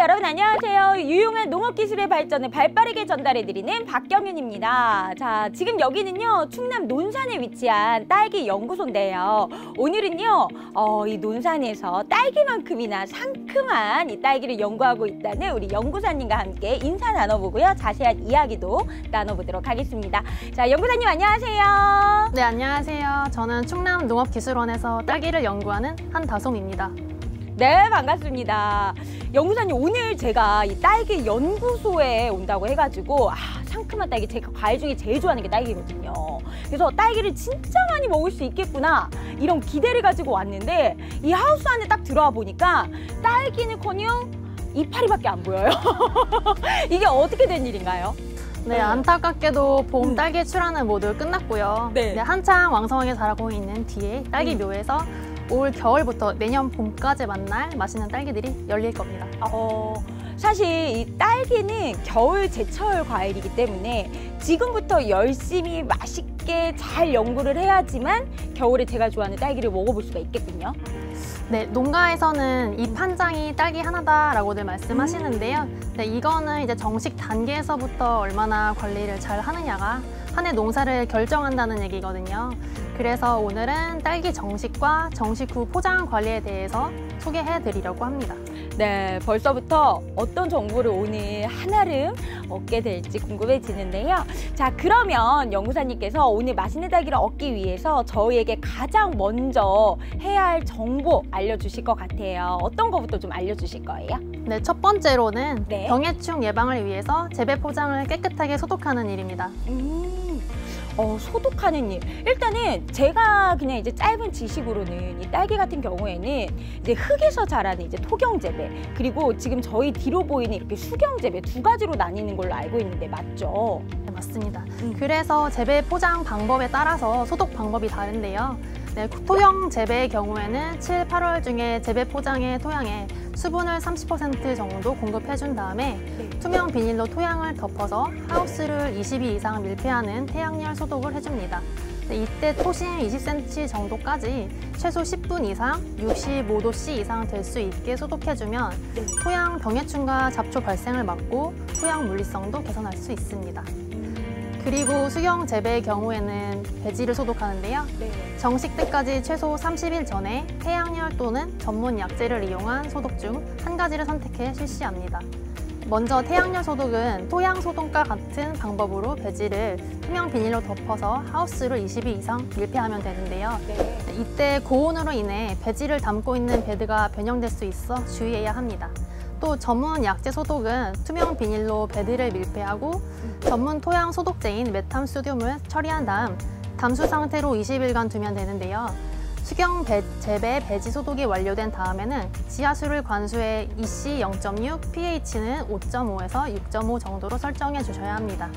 여러분 안녕하세요. 유용한 농업기술의 발전을 발빠르게 전달해드리는 박경윤입니다. 자, 지금 여기는요 충남 논산에 위치한 딸기 연구소인데요. 오늘은요 이 논산에서 딸기만큼이나 상큼한 이 딸기를 연구하고 있다는 우리 연구사님과 함께 인사 나눠보고요, 자세한 이야기도 나눠보도록 하겠습니다. 자, 연구사님 안녕하세요. 네, 안녕하세요. 저는 충남 농업기술원에서 딸기를 연구하는 한다솜입니다. 네, 반갑습니다. 연구사님, 오늘 제가 이 딸기 연구소에 온다고 해가지고 상큼한 딸기, 제가 과일 중에 제일 좋아하는 게 딸기거든요. 그래서 딸기를 진짜 많이 먹을 수 있겠구나 이런 기대를 가지고 왔는데, 이 하우스 안에 딱 들어와 보니까 딸기는커녕 이파리밖에 안 보여요. 이게 어떻게 된 일인가요? 네, 안타깝게도 봄 딸기 출하는 모두 끝났고요. 네. 한창 왕성하게 자라고 있는 뒤에 딸기 묘에서 올 겨울부터 내년 봄까지 만날 맛있는 딸기들이 열릴 겁니다. 사실 이 딸기는 겨울 제철 과일이기 때문에 지금부터 열심히 맛있게 잘 연구를 해야지만 겨울에 제가 좋아하는 딸기를 먹어볼 수가 있겠군요. 네, 농가에서는 잎 한 장이 딸기 하나다라고들 말씀하시는데요. 네, 이거는 이제 정식 단계에서부터 얼마나 관리를 잘 하느냐가 한 해 농사를 결정한다는 얘기거든요. 그래서 오늘은 딸기 정식과 정식 후 포장 관리에 대해서 소개해 드리려고 합니다. 네, 벌써부터 어떤 정보를 오늘 한아름 얻게 될지 궁금해지는데요. 자, 그러면 연구사님께서 오늘 맛있는 딸기를 얻기 위해서 저희에게 가장 먼저 해야 할 정보 알려주실 것 같아요. 어떤 거부터 좀 알려주실 거예요? 네, 첫 번째로는 네. 병해충 예방을 위해서 재배 포장을 깨끗하게 소독하는 일입니다. 소독하는 일. 일단은 제가 그냥 이제 짧은 지식으로는 이 딸기 같은 경우에는 이제 흙에서 자라는 이제 토경 재배, 그리고 지금 저희 뒤로 보이는 이렇게 수경 재배 두 가지로 나뉘는 걸로 알고 있는데 맞죠? 네, 맞습니다. 그래서 재배 포장 방법에 따라서 소독 방법이 다른데요. 네, 토경 재배의 경우에는 7, 8월 중에 재배 포장의 토양에 수분을 30% 정도 공급해준 다음에 투명 비닐로 토양을 덮어서 하우스를 20일 이상 밀폐하는 태양열 소독을 해줍니다. 이때 토심 20cm 정도까지 최소 10분 이상 65도씨 이상 될 수 있게 소독해주면 토양 병해충과 잡초 발생을 막고 토양 물리성도 개선할 수 있습니다. 그리고 수경 재배의 경우에는 배지를 소독하는데요. 정식 때까지 최소 30일 전에 태양열 또는 전문 약재를 이용한 소독 중 한 가지를 선택해 실시합니다. 먼저 태양열 소독은 토양 소독과 같은 방법으로 배지를 투명 비닐로 덮어서 하우스를 20일 이상 밀폐하면 되는데요. 이때 고온으로 인해 배지를 담고 있는 베드가 변형될 수 있어 주의해야 합니다. 또 전문 약재 소독은 투명 비닐로 베드를 밀폐하고 전문 토양 소독제인 메탐소듐을 처리한 다음 담수 상태로 20일간 두면 되는데요. 수경 재배 배지 소독이 완료된 다음에는 지하수를 관수해 EC 0.6, pH는 5.5에서 6.5 정도로 설정해 주셔야 합니다.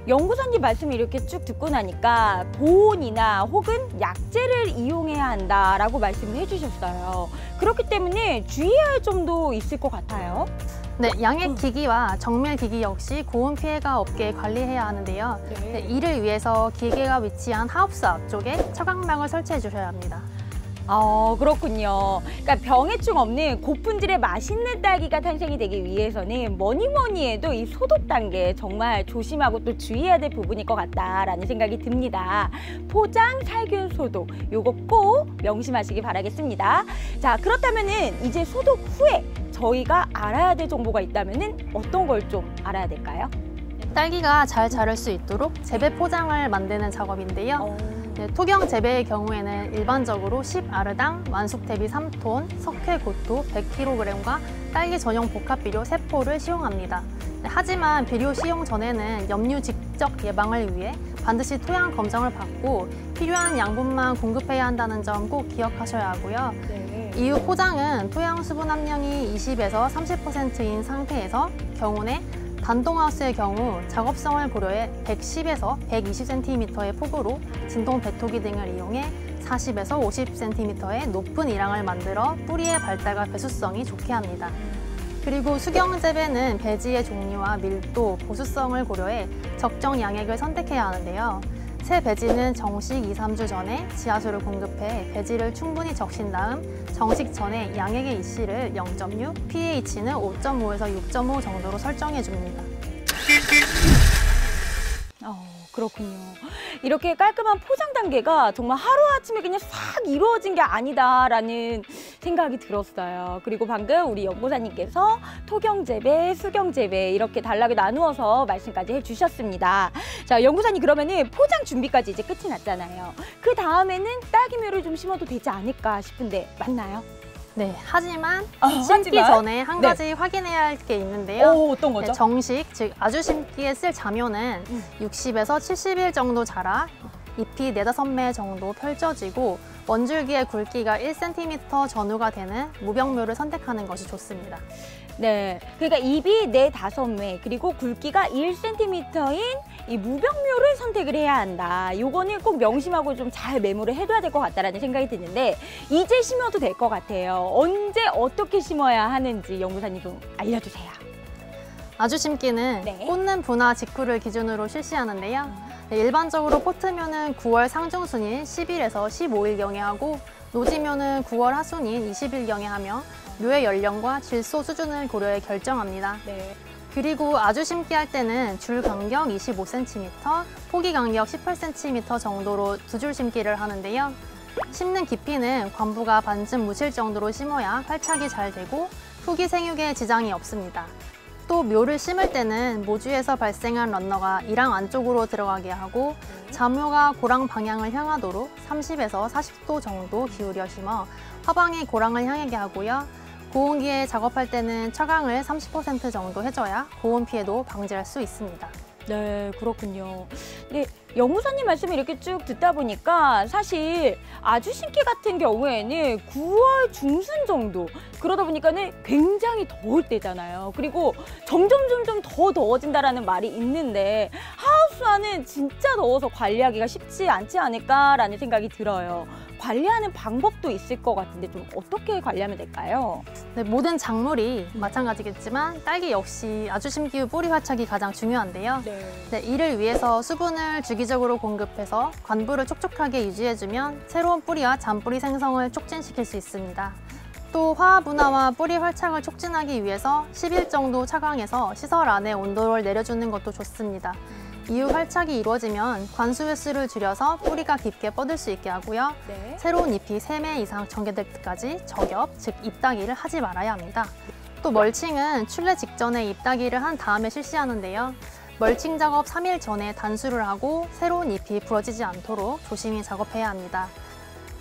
연구사님 말씀을 이렇게 쭉 듣고 나니까 보온이나 혹은 약재를 이용해야 한다라고 말씀을 해주셨어요. 그렇기 때문에 주의해야 할 점도 있을 것 같아요. 네, 양액 기기와 정밀 기기 역시 고온 피해가 없게 관리해야 하는데요. 네, 이를 위해서 기계가 위치한 하우스 앞쪽에 처광막을 설치해 주셔야 합니다. 그렇군요. 그러니까 병해충 없는 고품질의 맛있는 딸기가 탄생이 되기 위해서는 뭐니 해도 이 소독 단계 정말 조심하고 또 주의해야 될 부분일 것 같다라는 생각이 듭니다. 포장, 살균, 소독 요거 꼭 명심하시기 바라겠습니다. 자, 그렇다면은 이제 소독 후에 저희가 알아야 될 정보가 있다면은 어떤 걸 좀 알아야 될까요? 딸기가 잘 자랄 수 있도록 재배 포장을 만드는 작업인데요. 네, 토경 재배의 경우에는 일반적으로 10아르당 완숙 대비 3톤, 석회 고토 100kg과 딸기 전용 복합 비료 3포를 시용합니다. 네, 하지만 비료 시용 전에는 염류 직접 예방을 위해 반드시 토양 검정을 받고 필요한 양분만 공급해야 한다는 점 꼭 기억하셔야 하고요. 이후 포장은 토양 수분 함량이 20에서 30%인 상태에서 경운에 단동하우스의 경우 작업성을 고려해 110에서 120cm의 폭으로 진동 배토기 등을 이용해 40에서 50cm의 높은 이랑을 만들어 뿌리의 발달과 배수성이 좋게 합니다. 그리고 수경 재배는 배지의 종류와 밀도, 보수성을 고려해 적정 양액을 선택해야 하는데요. 새 배지는 정식 2, 3주 전에 지하수를 공급해 배지를 충분히 적신 다음 정식 전에 양액의 이씨를 0.6, pH는 5.5에서 6.5 정도로 설정해 줍니다. 그렇군요. 이렇게 깔끔한 포장 단계가 정말 하루아침에 그냥 싹 이루어진 게 아니다라는 생각이 들었어요. 그리고 방금 우리 연구사님께서 토경재배, 수경재배 이렇게 단락을 나누어서 말씀까지 해주셨습니다. 자, 연구사님 그러면은 포장 준비까지 이제 끝이 났잖아요. 그 다음에는 딸기묘를 좀 심어도 되지 않을까 싶은데 맞나요? 네, 하지만 심기 전에 한 가지 확인해야 할 게 있는데요. 어떤 거죠? 네, 정식, 즉 아주 심기에 쓸 자묘는 60에서 70일 정도 자라 잎이 4, 5매 정도 펼쳐지고 원줄기의 굵기가 1cm 전후가 되는 무병묘를 선택하는 것이 좋습니다. 네, 그러니까 잎이 4, 5매 그리고 굵기가 1cm인 이 무병묘를 선택을 해야 한다. 요거는 꼭 명심하고 좀 잘 메모를 해둬야 될 것 같다라는 생각이 드는데 이제 심어도 될 것 같아요. 언제 어떻게 심어야 하는지 연구사님 좀 알려주세요. 아주 심기는 네. 꽂는 분화 직후를 기준으로 실시하는데요. 네, 일반적으로 포트묘는 9월 상중순인 10일에서 15일경에 하고 노지묘는 9월 하순인 20일경에 하며 묘의 연령과 질소 수준을 고려해 결정합니다. 네. 그리고 아주 심기 할 때는 줄 간격 25cm, 포기 간격 18cm 정도로 2줄 심기를 하는데요. 심는 깊이는 관부가 반쯤 묻힐 정도로 심어야 활착이 잘 되고 후기 생육에 지장이 없습니다. 또 묘를 심을 때는 모주에서 발생한 런너가 이랑 안쪽으로 들어가게 하고 자묘가 고랑 방향을 향하도록 30에서 40도 정도 기울여 심어 화방이 고랑을 향하게 하고요. 고온기에 작업할 때는 차광을 30% 정도 해줘야 고온 피해도 방지할 수 있습니다. 네, 그렇군요. 근데 연구사님 말씀을 이렇게 쭉 듣다 보니까 사실 아주 심기 같은 경우에는 9월 중순 정도 그러다 보니까는 굉장히 더울 때잖아요. 그리고 점점 더 더워진다라는 말이 있는데 하우스와는 진짜 더워서 관리하기가 쉽지 않지 않을까라는 생각이 들어요. 관리하는 방법도 있을 것 같은데 좀 어떻게 관리하면 될까요? 네, 모든 작물이 마찬가지겠지만 딸기 역시 아주 심기 후 뿌리 활착이 가장 중요한데요. 네, 이를 위해서 수분을 주기적으로 공급해서 관부를 촉촉하게 유지해주면 새로운 뿌리와 잔뿌리 생성을 촉진시킬 수 있습니다. 또 화합 분화와 뿌리 활착을 촉진하기 위해서 10일 정도 차광해서 시설 안에 온도를 내려주는 것도 좋습니다. 이후 활착이 이루어지면 관수 횟수를 줄여서 뿌리가 깊게 뻗을 수 있게 하고요. 네. 새로운 잎이 3매 이상 전개될 때까지 저겹, 즉 잎따기를 하지 말아야 합니다. 또 멀칭은 출래 직전에 잎따기를 한 다음에 실시하는데요. 멀칭 작업 3일 전에 단수를 하고 새로운 잎이 부러지지 않도록 조심히 작업해야 합니다.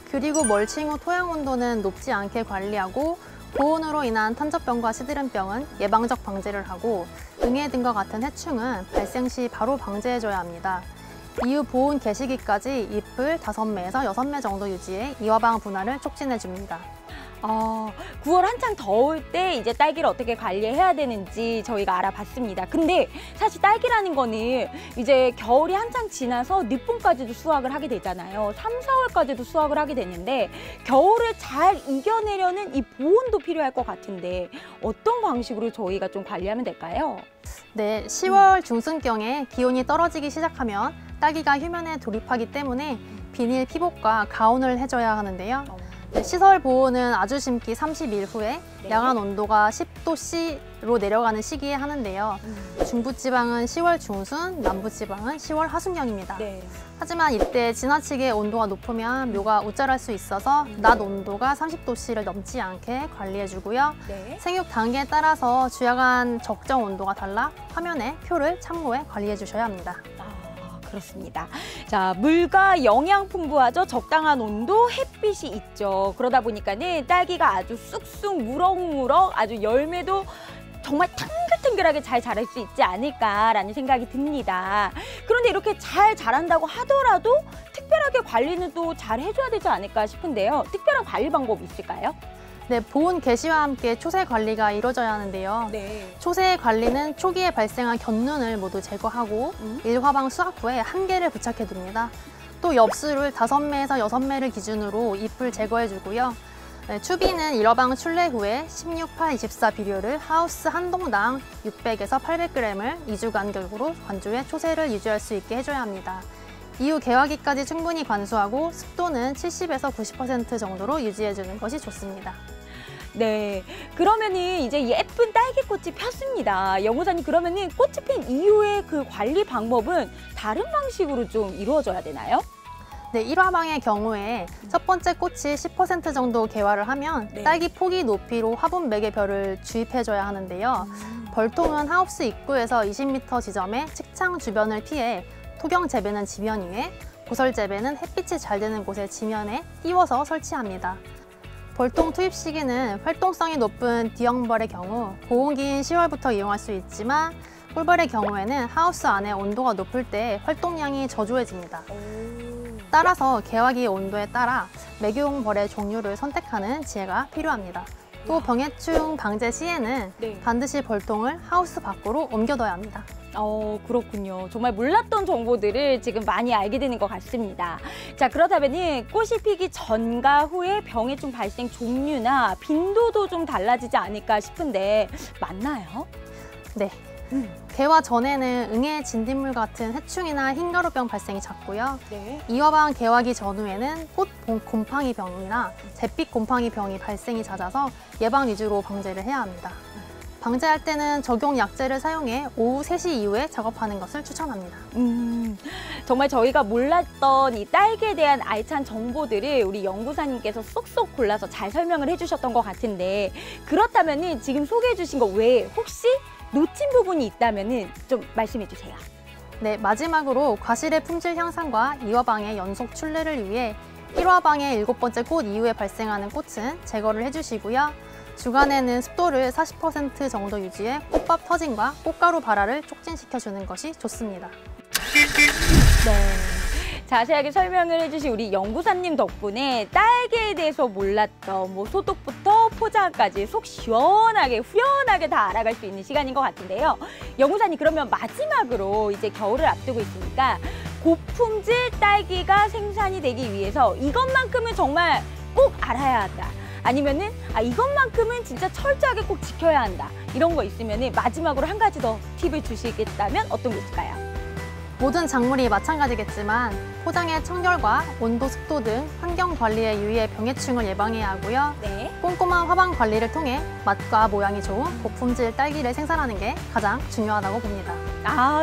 그리고 멀칭 후 토양 온도는 높지 않게 관리하고 고온으로 인한 탄저병과 시드름병은 예방적 방제를 하고 응애 등과 같은 해충은 발생 시 바로 방제해줘야 합니다. 이후 보온 개시기까지 잎을 5매에서 6매 정도 유지해 이화방 분화를 촉진해줍니다. 9월 한창 더울 때 이제 딸기를 어떻게 관리해야 되는지 저희가 알아봤습니다. 근데 사실 딸기라는 거는 이제 겨울이 한창 지나서 늦봄까지도 수확을 하게 되잖아요. 3, 4월까지도 수확을 하게 되는데 겨울을 잘 이겨내려는 이 보온도 필요할 것 같은데 어떤 방식으로 저희가 좀 관리하면 될까요? 네, 10월 중순경에 기온이 떨어지기 시작하면 딸기가 휴면에 돌입하기 때문에 비닐 피복과 가온을 해줘야 하는데요. 네, 시설 보온은 아주 심기 30일 후에 양한 온도가 10도C로 내려가는 시기에 하는데요. 중부지방은 10월 중순, 남부지방은 10월 하순경입니다. 네. 하지만 이때 지나치게 온도가 높으면 묘가 우짤할 수 있어서 낮 온도가 30도C를 넘지 않게 관리해주고요. 네. 생육 단계에 따라서 주야간 적정 온도가 달라 화면에 표를 참고해 관리해주셔야 합니다. 그렇습니다. 자, 물과 영양 풍부하죠. 적당한 온도, 햇빛이 있죠. 그러다 보니까는 딸기가 아주 쑥쑥 무럭무럭 아주 열매도 정말 탱글탱글하게 잘 자랄 수 있지 않을까라는 생각이 듭니다. 그런데 이렇게 잘 자란다고 하더라도 특별하게 관리는 또 잘 해줘야 되지 않을까 싶은데요. 특별한 관리 방법이 있을까요? 네, 보온 개시와 함께 초세 관리가 이루어져야 하는데요. 네. 초세 관리는 초기에 발생한 곁눈을 모두 제거하고 일화방 수확 후에 한 개를 부착해둡니다. 또 엽수를 5매에서 6매를 기준으로 잎을 제거해주고요. 네, 추비는 일화방 출래 후에 16, 8, 24 비료를 하우스 한 동당 600에서 800g을 2주 간격으로 관주해 초세를 유지할 수 있게 해줘야 합니다. 이후 개화기까지 충분히 관수하고 습도는 70에서 90% 정도로 유지해주는 것이 좋습니다. 네, 그러면은 이제 예쁜 딸기꽃이 폈습니다. 연구사님, 그러면은 꽃이 핀 이후에 그 관리 방법은 다른 방식으로 좀 이루어져야 되나요? 네, 1화방의 경우에 첫 번째 꽃이 10% 정도 개화를 하면 네. 딸기 포기 높이로 화분 매개별을 주입해줘야 하는데요. 벌통은 하우스 입구에서 20m 지점에 측창 주변을 피해 토경 재배는 지면 위에, 고설 재배는 햇빛이 잘 되는 곳의 지면에 띄워서 설치합니다. 벌통 투입 시기는 활동성이 높은 D형벌의 경우 고온기인 10월부터 이용할 수 있지만 꿀벌의 경우에는 하우스 안에 온도가 높을 때 활동량이 저조해집니다. 따라서 개화기 온도에 따라 매교용 벌의 종류를 선택하는 지혜가 필요합니다. 또 병해충 방제 시에는 네. 반드시 벌통을 하우스 밖으로 옮겨둬야 합니다. 그렇군요. 정말 몰랐던 정보들을 지금 많이 알게 되는 것 같습니다. 자, 그렇다면 꽃이 피기 전과 후에 병해충 발생 종류나 빈도도 좀 달라지지 않을까 싶은데 맞나요? 네. 개화 전에는 응애 진딧물 같은 해충이나 흰가루병 발생이 잦고요. 네. 2화방 개화기 전후에는 꽃 곰팡이 병이나 잿빛 곰팡이 병이 발생이 잦아서 예방 위주로 방제를 해야 합니다. 방제할 때는 적용 약제를 사용해 오후 3시 이후에 작업하는 것을 추천합니다. 정말 저희가 몰랐던 이 딸기에 대한 알찬 정보들을 우리 연구사님께서 쏙쏙 골라서 잘 설명을 해주셨던 것 같은데, 그렇다면 지금 소개해 주신 것 외에 혹시 놓친 부분이 있다면 좀 말씀해 주세요. 네, 마지막으로 과실의 품질 향상과 2화방의 연속 출래를 위해 1화방의 7번째 꽃 이후에 발생하는 꽃은 제거를 해주시고요. 주간에는 습도를 40% 정도 유지해 꽃밥 터짐과 꽃가루 발화를 촉진시켜주는 것이 좋습니다. 네. 자세하게 설명을 해주신 우리 연구사님 덕분에 딸기에 대해서 몰랐던 소독부터 포장까지 속 시원하게 후련하게 다 알아갈 수 있는 시간인 것 같은데요. 연구사님, 그러면 마지막으로 이제 겨울을 앞두고 있으니까 고품질 딸기가 생산이 되기 위해서 이것만큼은 정말 꼭 알아야 한다. 아니면은 이것만큼은 진짜 철저하게 꼭 지켜야 한다. 이런 거 있으면은 마지막으로 한 가지 더 팁을 주시겠다면 어떤 게 있을까요? 모든 작물이 마찬가지겠지만 포장의 청결과 온도, 습도 등 환경 관리에 유의해 병해충을 예방해야 하고요. 네. 꼼꼼한 화방 관리를 통해 맛과 모양이 좋은 고품질 딸기를 생산하는 게 가장 중요하다고 봅니다.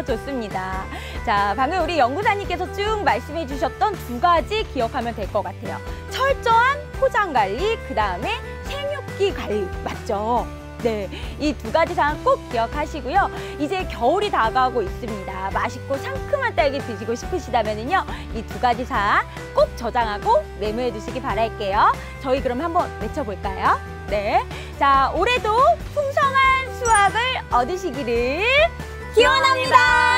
좋습니다. 자, 방금 우리 연구사님께서 쭉 말씀해 주셨던 2가지 기억하면 될 것 같아요. 철저한 포장 관리, 그 다음에 생육기 관리, 맞죠? 네, 이 2가지 사항 꼭 기억하시고요. 이제 겨울이 다가오고 있습니다. 맛있고 상큼한 딸기 드시고 싶으시다면요, 이 2가지 사항 꼭 저장하고 메모해 두시기 바랄게요. 저희 그럼 한번 외쳐볼까요? 네, 자, 올해도 풍성한 수확을 얻으시기를 기원합니다.